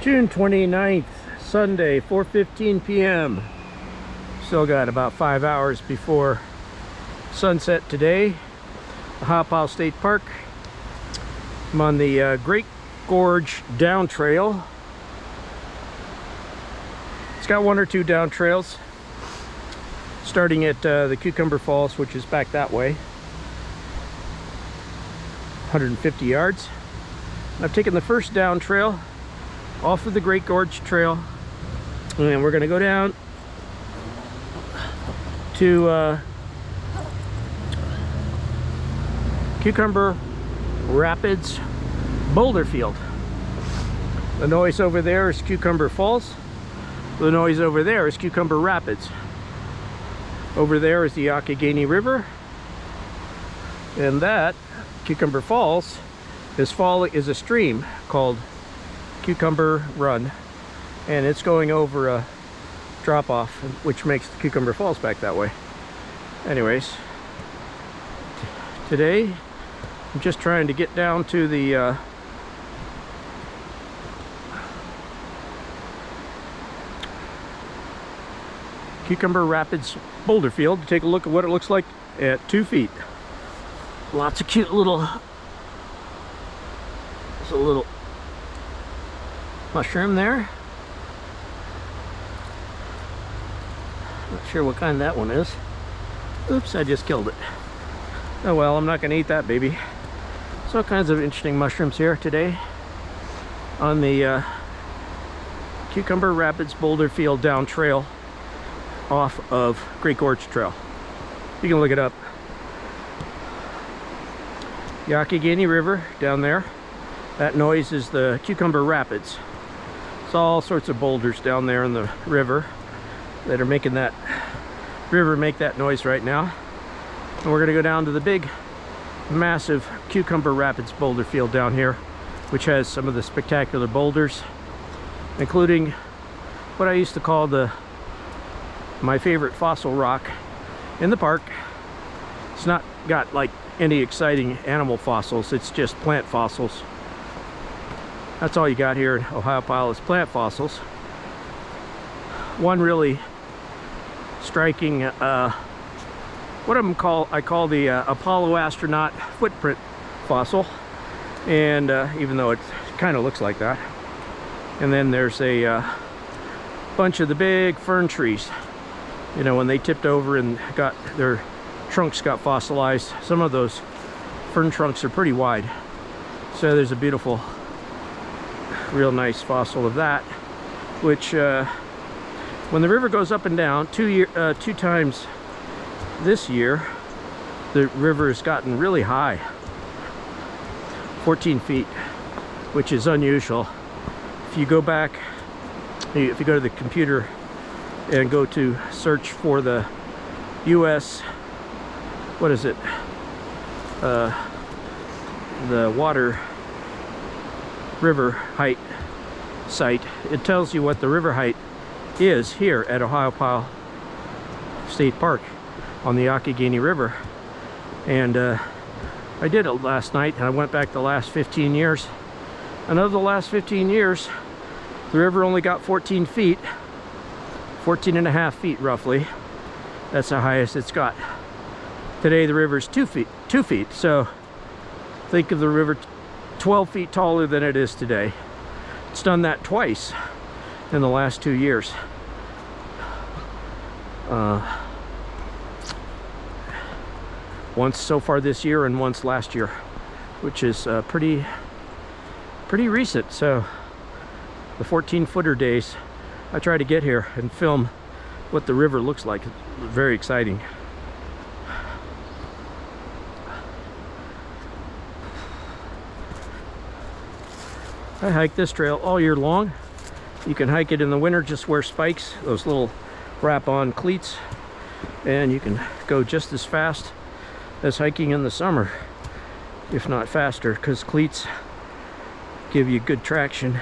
June 29th, Sunday, 4:15 p.m. Still got about 5 hours before sunset today. Ohiopyle State Park. I'm on the Great Gorge down trail. It's got one or two down trails, starting at the Cucumber Falls, which is back that way, 150 yards. I've taken the first down trail off of the Great Gorge Trail, and we're going to go down to Cucumber Rapids Boulder Field. The noise over there is Cucumber Falls. The noise over there is Cucumber Rapids. Over there is the Youghiogheny River, and that Cucumber Falls is a stream called Cucumber Run, and it's going over a drop-off, which makes the Cucumber Falls back that way. Anyways, today I'm just trying to get down to the Cucumber Rapids Boulder Field to take a look at what it looks like at 2 feet. Lots of cute little, there's a little mushroom there. Not sure what kind that one is. Oops, I just killed it. Oh well, I'm not gonna eat that baby. So all kinds of interesting mushrooms here today on the Cucumber Rapids Boulder Field down trail off of Great Gorge Trail. You can look it up. Youghiogheny River down there. That noise is the Cucumber Rapids. It's all sorts of boulders down there in the river that are making that river make that noise right now. And we're going to go down to the big, massive Cucumber Rapids Boulder Field down here, which has some of the spectacular boulders, including what I used to call my favorite fossil rock in the park. It's not got like any exciting animal fossils, it's just plant fossils. That's all you got here in Ohiopyle is plant fossils. One really striking, what I call the Apollo astronaut footprint fossil, and even though it kind of looks like that. And then there's a bunch of the big fern trees. You know, when they tipped over and got their trunks got fossilized, some of those fern trunks are pretty wide. So there's a beautiful, real nice fossil of that, which when the river goes up and down two times this year, the river has gotten really high, 14 feet, which is unusual. If you go back, if you go to the computer and go to search for the US, what is it, the water river height site, it tells you what the river height is here at Ohiopyle State Park on the Youghiogheny River. And I did it last night, and I went back the last 15 years, and of the last 15 years the river only got 14 feet, 14 and a half feet roughly. That's the highest it's got. Today the river's 2 feet, so think of the river 12 feet taller than it is today. It's done that twice in the last 2 years. Once so far this year and once last year, which is pretty recent. So the 14-footer days, I try to get here and film what the river looks like. It's very exciting. I hike this trail all year long. You can hike it in the winter, just wear spikes, those little wrap-on cleats, and you can go just as fast as hiking in the summer, if not faster, because cleats give you good traction.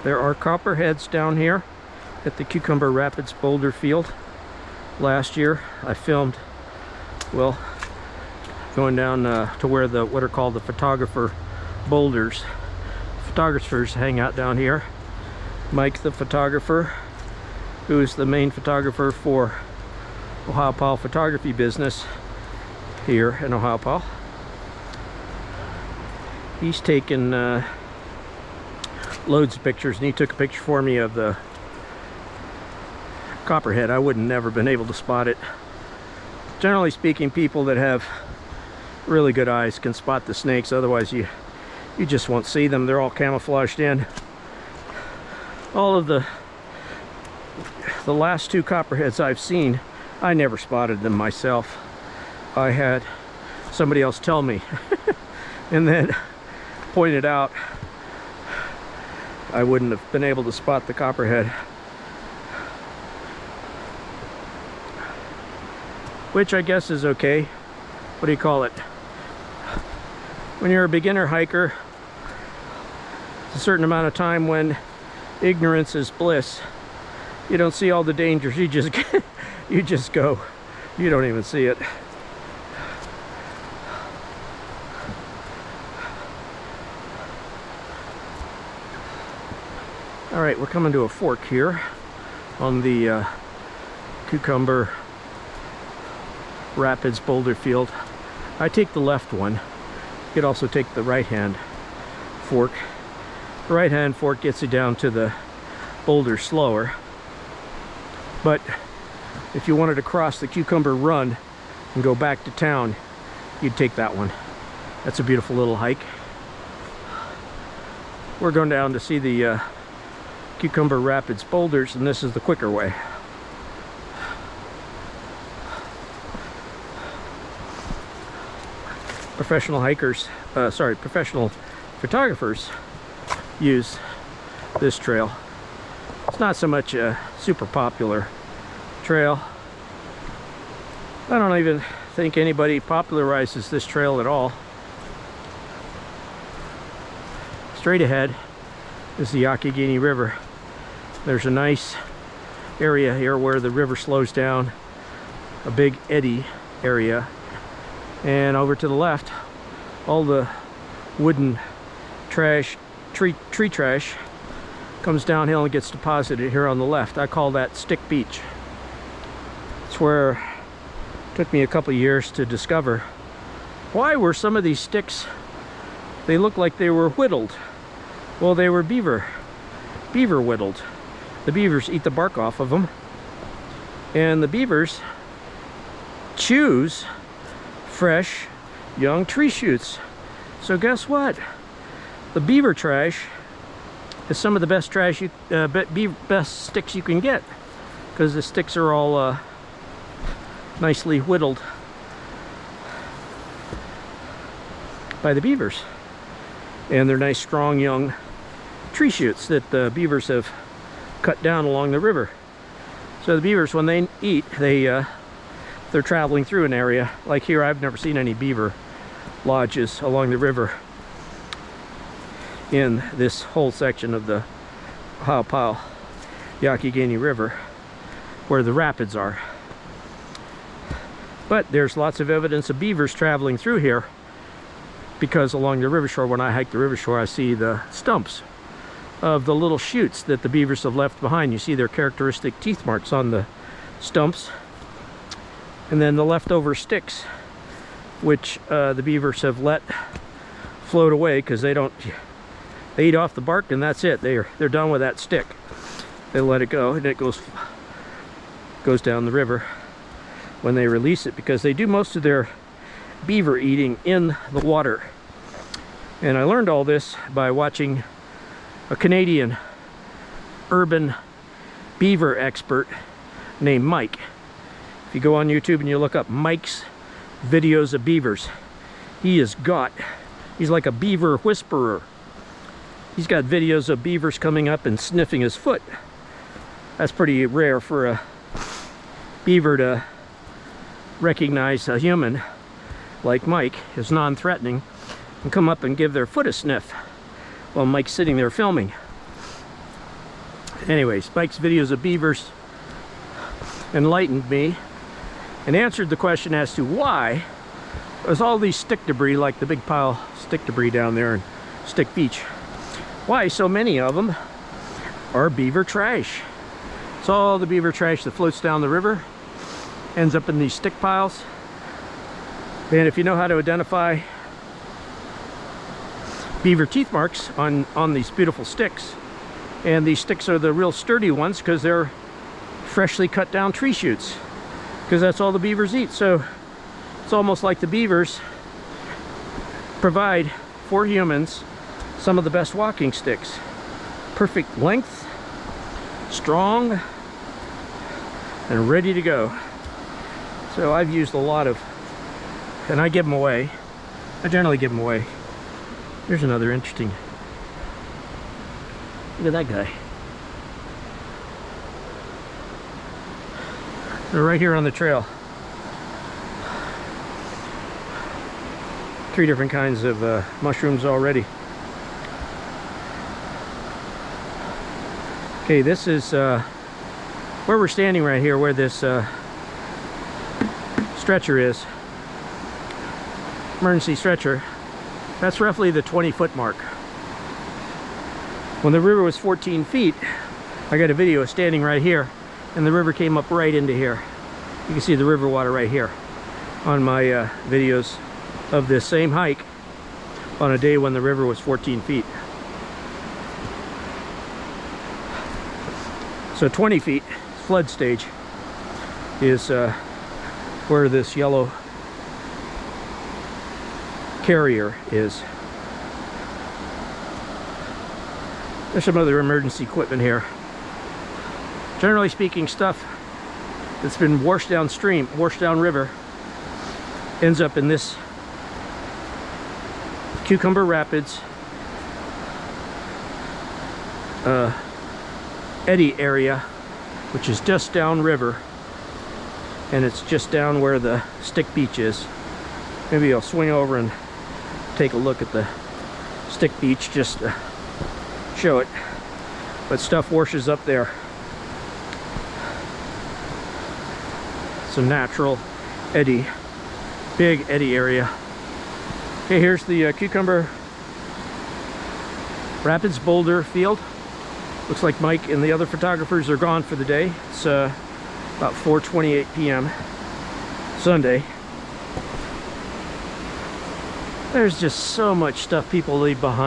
There are copperheads down here at the Cucumber Rapids Boulder Field. Last year I filmed, well, going down to where what are called the photographer boulders. Photographers hang out down here. Mike, the photographer, who is the main photographer for Ohiopyle photography business here in Ohiopyle. He's taken loads of pictures, and he took a picture for me of the copperhead. I wouldn't never been able to spot it. Generally speaking, people that have really good eyes can spot the snakes. Otherwise you just won't see them. They're all camouflaged in. All of the last two copperheads I've seen, I never spotted them myself. I had somebody else tell me and then pointed out. I wouldn't have been able to spot the copperhead, which I guess is okay. What do you call it? When you're a beginner hiker, it's a certain amount of time when ignorance is bliss. You don't see all the dangers. You just you just go. You don't even see it. All right, we're coming to a fork here on the Cucumber Rapids Boulder Field. I take the left one. You could also take the right-hand fork. The right-hand fork gets you down to the boulder slower. But if you wanted to cross the Cucumber Run and go back to town, you'd take that one. That's a beautiful little hike. We're going down to see the Cucumber Rapids boulders, and this is the quicker way. Professional hikers, professional photographers use this trail. It's not so much a super popular trail. I don't even think anybody popularizes this trail at all. Straight ahead is the Youghiogheny River. There's a nice area here where the river slows down, a big eddy area, and over to the left, all the wooden trash, tree trash, comes downhill and gets deposited here on the left. I call that Stick Beach. It's where it took me a couple years to discover why were some of these sticks, they look like they were whittled. Well, they were beaver whittled. The beavers eat the bark off of them, and the beavers choose fresh young tree shoots. So guess what? The beaver trash is some of the best trash best sticks you can get, because the sticks are all nicely whittled by the beavers, and they're nice strong young tree shoots that the beavers have cut down along the river. So the beavers, when they eat, they're traveling through an area like here. I've never seen any beaver lodges along the river in this whole section of the Ohiopyle Youghiogheny River where the rapids are. But there's lots of evidence of beavers traveling through here, because along the river shore, when I hike the river shore, I see the stumps of the little chutes that the beavers have left behind. You see their characteristic teeth marks on the stumps, and then the leftover sticks, which the beavers have let float away, because they eat off the bark and that's it. They're done with that stick. They let it go, and it goes down the river when they release it, because they do most of their beaver eating in the water. And I learned all this by watching a Canadian urban beaver expert named Mike. If you go on YouTube and you look up Mike's videos of beavers, he's like a beaver whisperer. He's got videos of beavers coming up and sniffing his foot. That's pretty rare for a beaver to recognize a human like Mike as non-threatening and come up and give their foot a sniff while Mike's sitting there filming. Anyways, Mike's videos of beavers enlightened me and answered the question as to why There's all these stick debris, like the big pile stick debris down there in Stick Beach. Why so many of them are beaver trash. It's all the beaver trash that floats down the river, ends up in these stick piles. And if you know how to identify beaver teeth marks on these beautiful sticks, and these sticks are the real sturdy ones because they're freshly cut down tree shoots, because that's all the beavers eat. So it's almost like the beavers provide for humans some of the best walking sticks. Perfect length, strong, and ready to go. So I've used a lot of, and I give them away. I generally give them away. Here's another interesting. Look at that guy. They're right here on the trail. 3 different kinds of mushrooms already. Okay, this is where we're standing right here, where this stretcher is. Emergency stretcher. That's roughly the 20-foot mark. When the river was 14 feet, I got a video of standing right here, and the river came up right into here. You can see the river water right here on my videos of this same hike on a day when the river was 14 feet. So 20 feet, flood stage, is where this yellow carrier is. There's some other emergency equipment here. Generally speaking, stuff that's been washed downstream, washed down river, ends up in this Cucumber Rapids eddy area, which is just down river, and it's just down where the Stick Beach is. Maybe I'll swing over and take a look at the Stick Beach just to show it, but stuff washes up there. It's a natural eddy, big eddy area. Okay, here's the Cucumber Rapids Boulder Field. Looks like Mike and the other photographers are gone for the day. It's about 4:28 p.m. Sunday. There's just so much stuff people leave behind.